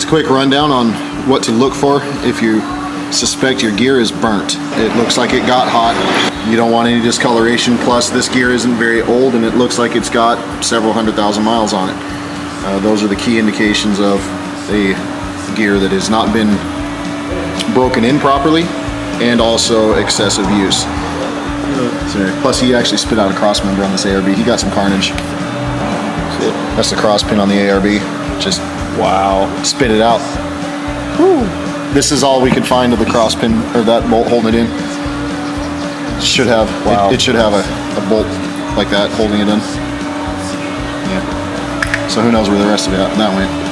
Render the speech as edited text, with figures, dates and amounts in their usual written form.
Just a quick rundown on what to look for if you suspect your gear is burnt. It looks like it got hot. You don't want any discoloration, plus this gear isn't very old and it looks like it's got several 100,000 miles on it. Those are the key indications of a gear that has not been broken in properly and also excessive use. Plus he actually spit out a cross member on this ARB. He got some carnage. That's the cross pin on the ARB. Just wow, spit it out. Whew. This is all we could find of the cross pin, or that bolt holding it in. Should have, wow. It should have a bolt like that holding it in. Yeah. So who knows where the rest of that went.